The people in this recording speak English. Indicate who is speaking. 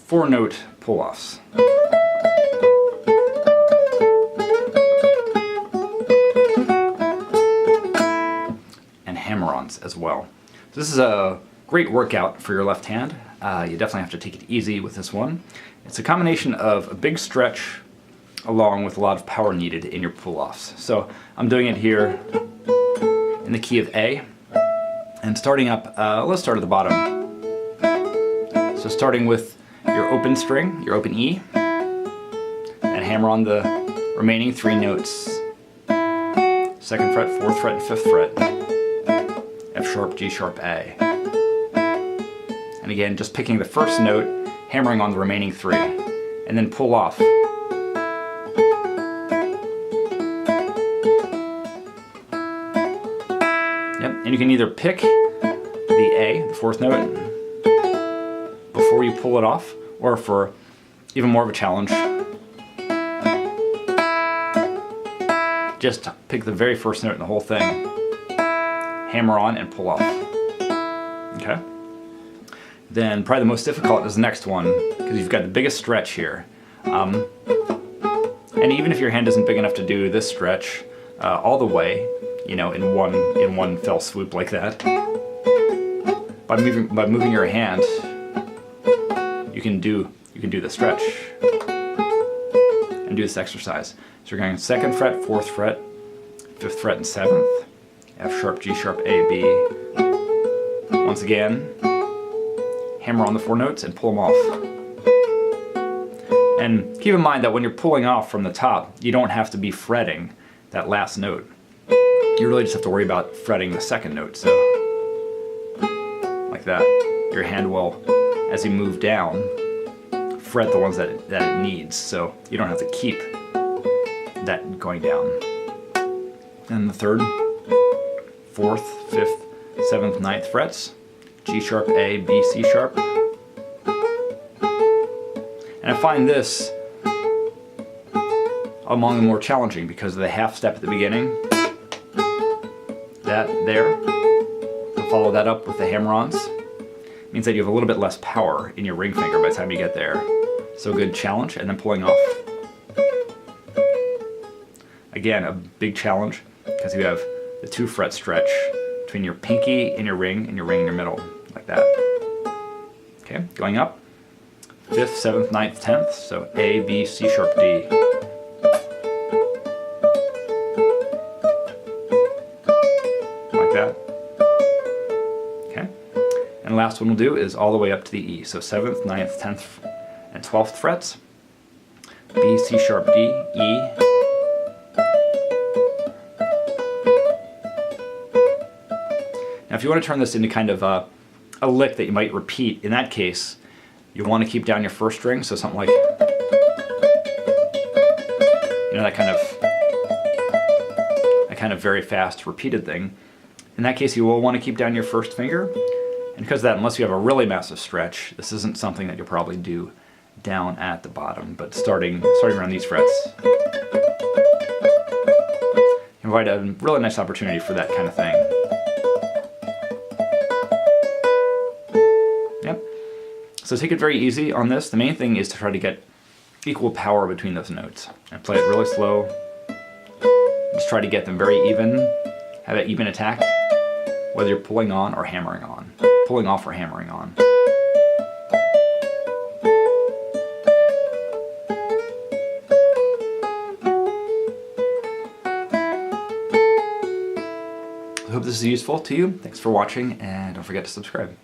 Speaker 1: 4-note pull-offs. And hammer-ons as well. So this is a great workout for your left hand. You definitely have to take it easy with this one. It's a combination of a big stretch along with a lot of power needed in your pull-offs. So I'm doing it here in the key of A. And starting up, let's start at the bottom. So starting with your open string, your open E, and hammer on the remaining 3 notes. 2nd fret, 4th fret, and 5th fret. F sharp, G sharp, A. And again, just picking the first note, hammering on the remaining 3, and then pull off. Yep, and you can either pick the A, the 4th note, before you pull it off, or for even more of a challenge, just pick the very first note in the whole thing, hammer on and pull off. Okay? Then probably the most difficult is the next one, because you've got the biggest stretch here. And even if your hand isn't big enough to do this stretch all the way, you know, in one fell swoop like that, by moving your hand, you can do the stretch and do this exercise. So you're going 2nd fret, 4th fret, 5th fret, and 7th. F sharp, G sharp, A, B. Once again, hammer on the 4 notes and pull them off. And keep in mind that when you're pulling off from the top, you don't have to be fretting that last note. You really just have to worry about fretting the 2nd note. So, like that. Your hand will, as you move down, fret the ones that it needs. So you don't have to keep that going down. And the 3rd, 4th, 5th, 7th, 9th frets, G sharp, A, B, C sharp. And I find this among the more challenging because of the half step at the beginning. That there, to follow that up with the hammer-ons, means that you have a little bit less power in your ring finger by the time you get there. So good challenge, and then pulling off. Again, a big challenge because you have the 2 fret stretch between your pinky and your ring in your middle, like that. Okay, going up, 5th, 7th, 9th, 10th, so A, B, C sharp, D. Like that. Okay, and the last one we'll do is all the way up to the E, so 7th, 9th, 10th, and 12th frets, B, C sharp, D, E. Now if you want to turn this into kind of a lick that you might repeat, in that case, you want to keep down your 1st string, so something like, you know, that kind of very fast repeated thing. In that case, you will want to keep down your 1st finger, and because of that, unless you have a really massive stretch, this isn't something that you'll probably do down at the bottom, but starting around these frets, you provide a really nice opportunity for that kind of thing. Yep. So take it very easy on this. The main thing is to try to get equal power between those notes and play it really slow. Just try to get them very even, have an even attack, whether you're pulling on or hammering on, pulling off or hammering on. I hope this is useful to you. Thanks for watching, and don't forget to subscribe.